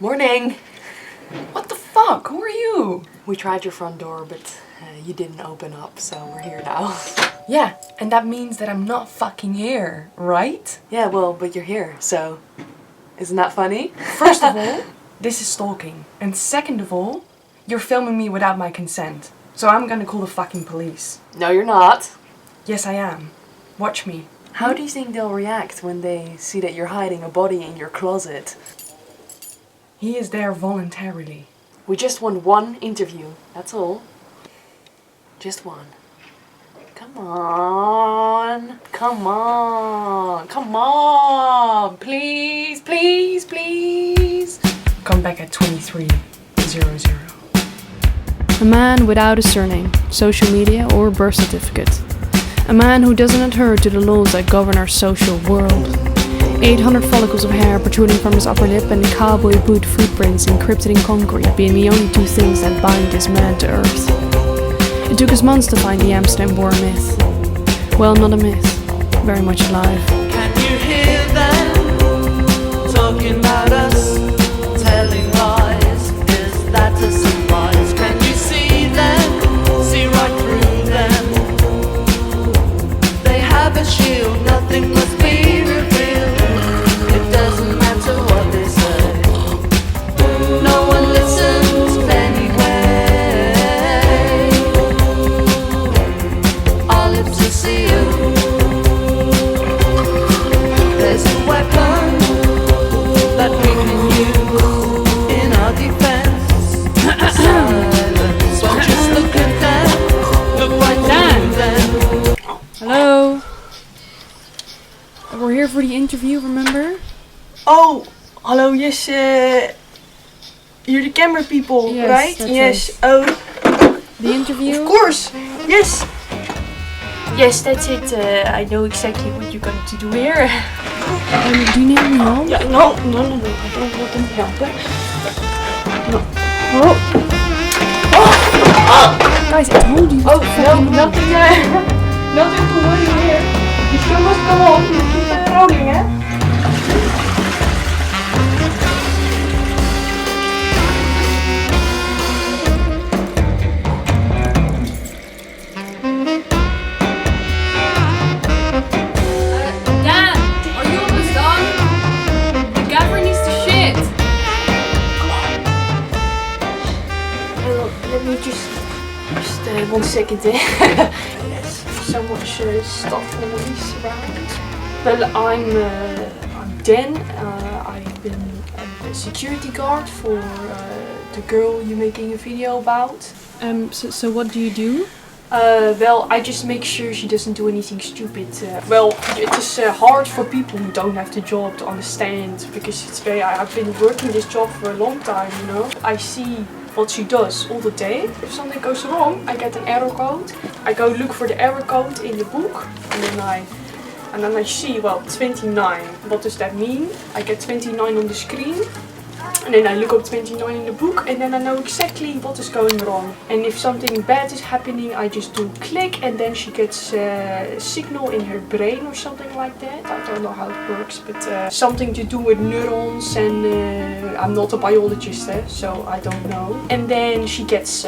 Morning! What the fuck? Who are you? We tried your front door, but you didn't open up, so we're here now. Yeah, and that means that I'm not fucking here, right? Yeah, well, but you're here, so... Isn't that funny? First of all, this is stalking. And second of all, you're filming me without my consent. So I'm gonna call the fucking police. No, you're not. Yes, I am. Watch me. How do you think they'll react when they see that you're hiding a body in your closet? He is there voluntarily. We just want one interview, that's all. Just one. Come on. Come on. Come on. Please, please, please. Come back at 23:00. A man without a surname, social media or birth certificate. A man who doesn't adhere to the laws that govern our social world. 800 follicles of hair protruding from his upper lip and cowboy boot footprints encrypted in concrete being the only two things that bind this man to earth. It took us months to find the Amsterdam war myth. Well, not a myth, very much alive. Can you hear them talking about us, telling lies? Is that a surprise? Can you see them, see right through them? They have a shield, nothing must be revealed. It doesn't matter what they say. No one listens anyway. Our lips are sealed. There's a weapon that we can use in our defense. Silence, won't just look at them, look right through them. Hello? We're here for the interview, remember? Oh, hello, yes, you're the camera people, Yes, right? that's Yes, it. oh, The interview? of course, yes. Yes, that's it. I know exactly what you're going to do here. Do you need any help? Yeah, no, I don't want them to help. No. Guys, I told you. Oh, no, nothing, nothing to worry here. The show must go on, you keep rolling, eh? Dan, are you almost done? The gaffer needs to shit. Let me just 1 second. Yes, so much stuff always around. Well, I'm Dan. I've been a security guard for the girl you're making a video about. So what do you do? Well, I just make sure she doesn't do anything stupid. Well, it is hard for people who don't have the job to understand, because it's very. I've been working this job for a long time, you know. I see what she does all the day. If something goes wrong, I get an error code. I go look for the error code in the book, and then I see, well, 29. What does that mean? I get 29 on the screen. And then I look up 29 in the book, and then I know exactly what is going wrong. And if something bad is happening, I just do click, and then she gets a signal in her brain or something like that. I don't know how it works, but something to do with neurons, and I'm not a biologist, so I don't know. And then she gets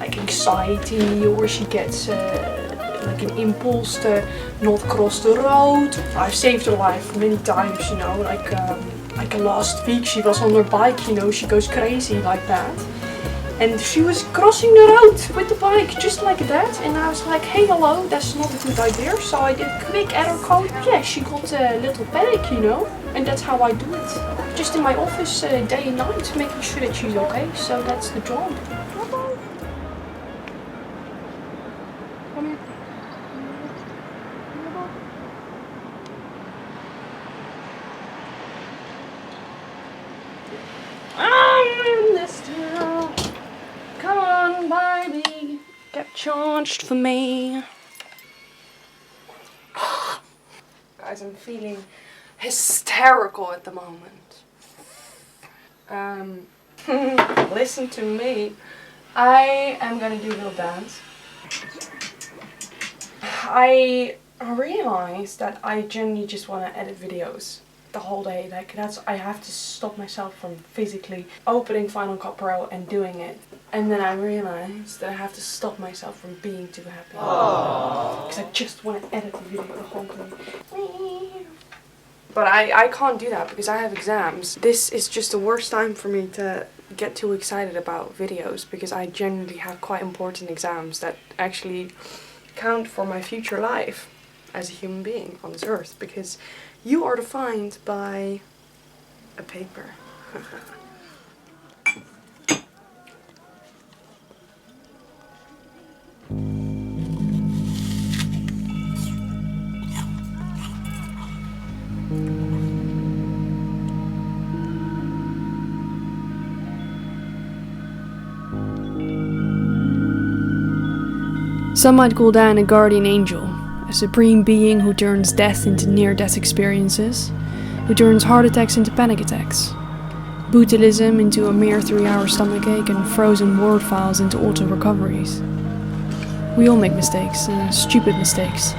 like anxiety, or she gets like an impulse to not cross the road. I've saved her life many times, you know, like last week she was on her bike, you know, she goes crazy like that. And she was crossing the road with the bike, just like that. And I was like, hey, hello, that's not a good idea. So I did quick error code. Yeah, she got a little panic, you know. And that's how I do it. Just in my office day and night, making sure that she's okay. So that's the job. This town. Come on, baby, get charged for me. Guys, I'm feeling hysterical at the moment. Listen to me. I am gonna do a little dance. I realized that I genuinely just want to edit videos. the whole day. Like I have to stop myself from physically opening Final Cut Pro and doing it. And then I realized that I have to stop myself from being too happy. Because I just want to edit the video the whole day. But I can't do that because I have exams. This is just the worst time for me to get too excited about videos because I genuinely have quite important exams that actually count for my future life as a human being on this earth, because you are defined by a paper. Some might call Dan a guardian angel, a supreme being who turns death into near-death experiences, who turns heart attacks into panic attacks, botulism into a mere 3-hour stomachache, and frozen Word files into auto-recoveries. We all make mistakes, stupid mistakes,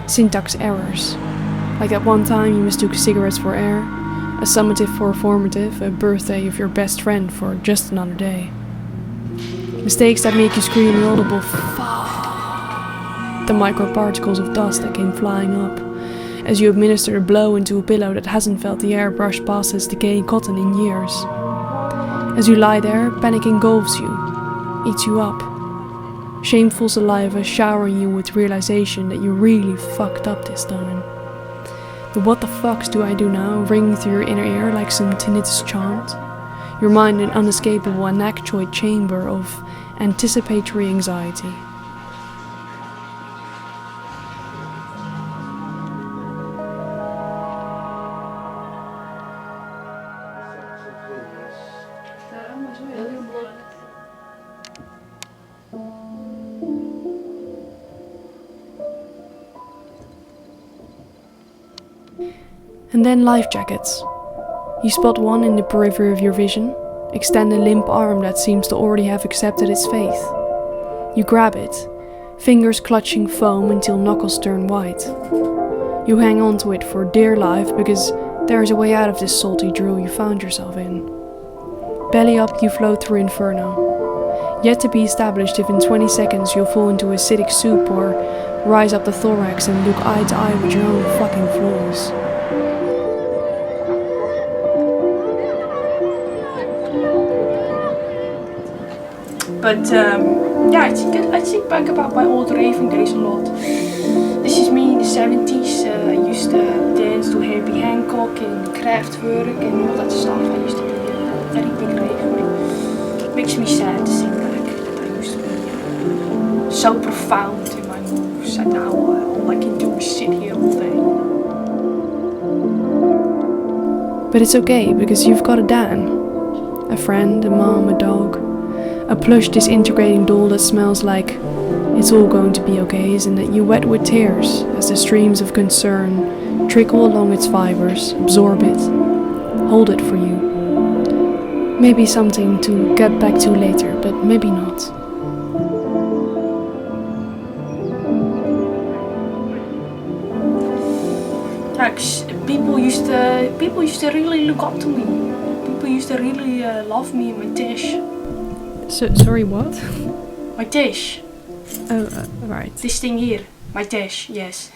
syntax errors. Like that one time you mistook cigarettes for air, a summative for a formative, a birthday of your best friend for just another day. Mistakes that make you scream an audible fuck. The microparticles of dust that came flying up as you administer a blow into a pillow that hasn't felt the air brush past its decaying cotton in years. As you lie there, panic engulfs you, eats you up. Shameful saliva showering you with realization that you really fucked up this time. The what the fucks do I do now ring through your inner ear like some tinnitus chant. Your mind an unescapable anechoic chamber of anticipatory anxiety. And then life jackets. You spot one in the periphery of your vision, extend a limp arm that seems to already have accepted its fate. You grab it, fingers clutching foam until knuckles turn white. You hang on to it for dear life because there is a way out of this salty drool you found yourself in. Belly up you float through inferno. Yet to be established if in 20 seconds you'll fall into acidic soup or rise up the thorax and look eye to eye with your own fucking flaws. But yeah, I think back about my old raving days a lot. This is me in the 70s. I used to dance to Herbie Hancock and Kraftwerk and all that stuff. I used to be a very big raver. It makes me sad to think back that I used to be so profound in my moves, and now all I can do is sit here all day. But it's okay because you've got a Dan. A friend, a mom, a dog. A plush disintegrating doll that smells like it's all going to be okay, and that you wet with tears as the streams of concern trickle along its fibers, absorb it, hold it for you. Maybe something to get back to later, but maybe not. People used to really look up to me. People used to really love me and my dish. Sorry, what? My dish. Oh, right. This thing here. My dish, yes.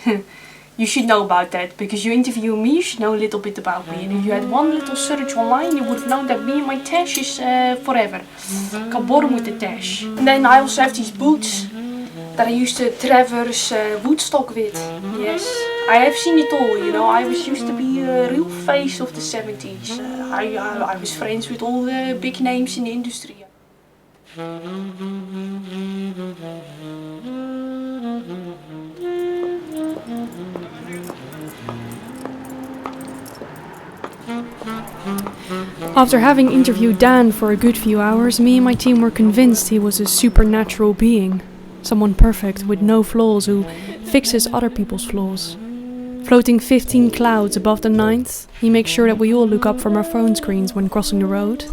You should know about that, because you interview me, you should know a little bit about me. And if you had one little search online, you would have known that me and my tash is forever. Kan born with the tash. And then I also have these boots that I used to traverse Woodstock with. Yes, I have seen it all, you know. I used to be a real face of the 70s. I was friends with all the big names in the industry. After having interviewed Dan for a good few hours, me and my team were convinced he was a supernatural being. Someone perfect, with no flaws, who fixes other people's flaws. Floating 15 clouds above the 9th, he makes sure that we all look up from our phone screens when crossing the road.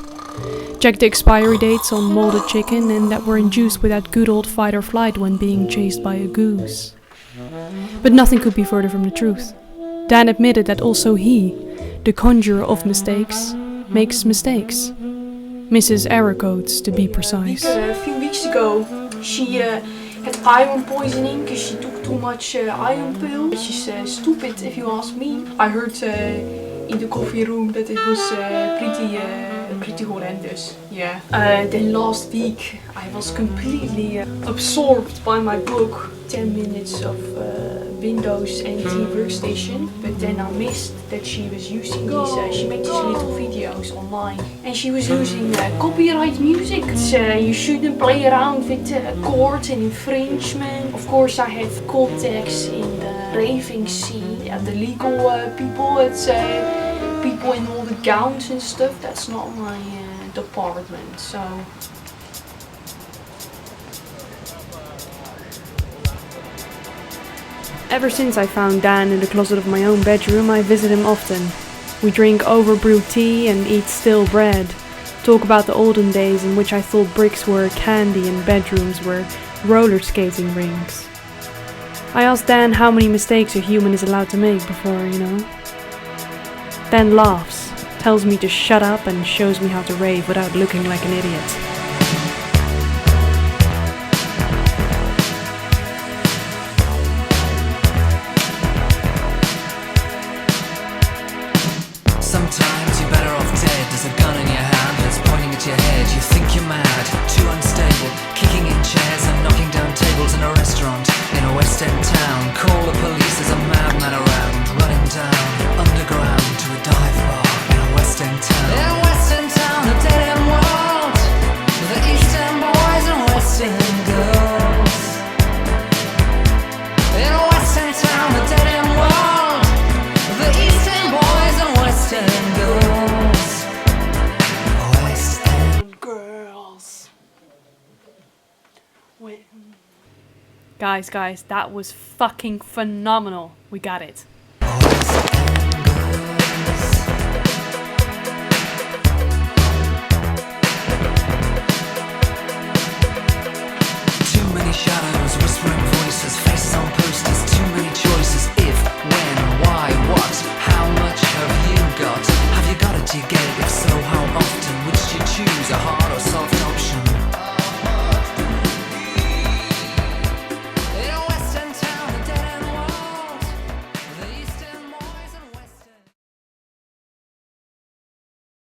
Check the expiry dates on molded chicken, and that we're induced with that good old fight or flight when being chased by a goose. But nothing could be further from the truth. Dan admitted that also he, the conjurer of mistakes, makes mistakes. Mrs. Error codes, to be precise. A few weeks ago, she had iron poisoning because she took too much iron pills. She's stupid if you ask me. I heard in the coffee room that it was pretty horrendous. Yeah. Then last week I was completely absorbed by my book. 10 minutes of Windows NT workstation, but then I missed that she was using these. She made these little videos online, and she was using copyright music. You shouldn't play around with chords and infringement. Of course, I have contacts in the raving scene, the legal people. It's people in all the gowns and stuff. That's not my department. So. Ever since I found Dan in the closet of my own bedroom, I visit him often. We drink overbrewed tea and eat stale bread. Talk about the olden days in which I thought bricks were candy and bedrooms were roller skating rinks. I asked Dan how many mistakes a human is allowed to make before, Dan laughs, tells me to shut up and shows me how to rave without looking like an idiot. Sometimes you're better off dead. There's a gun in your hand that's pointing at your head. You think you're mad, too unstable, kicking in chairs and knocking down tables in a restaurant in a West End town. Call the police, there's a madman around, running down underground to a dive bar in a West End town. In a West End town, a dead end world, the East End boys and West End girls. In a West End town, a dead end world, the East End boys and West End girls. West End girls. Wait. Guys, that was fucking phenomenal. We got it. Too many shadows, whispering voices, faces on posters, too many choices. If, when, why, what, how much have you got? Have you got it, do you get it? If so, how often? Which do you choose, a hard or soft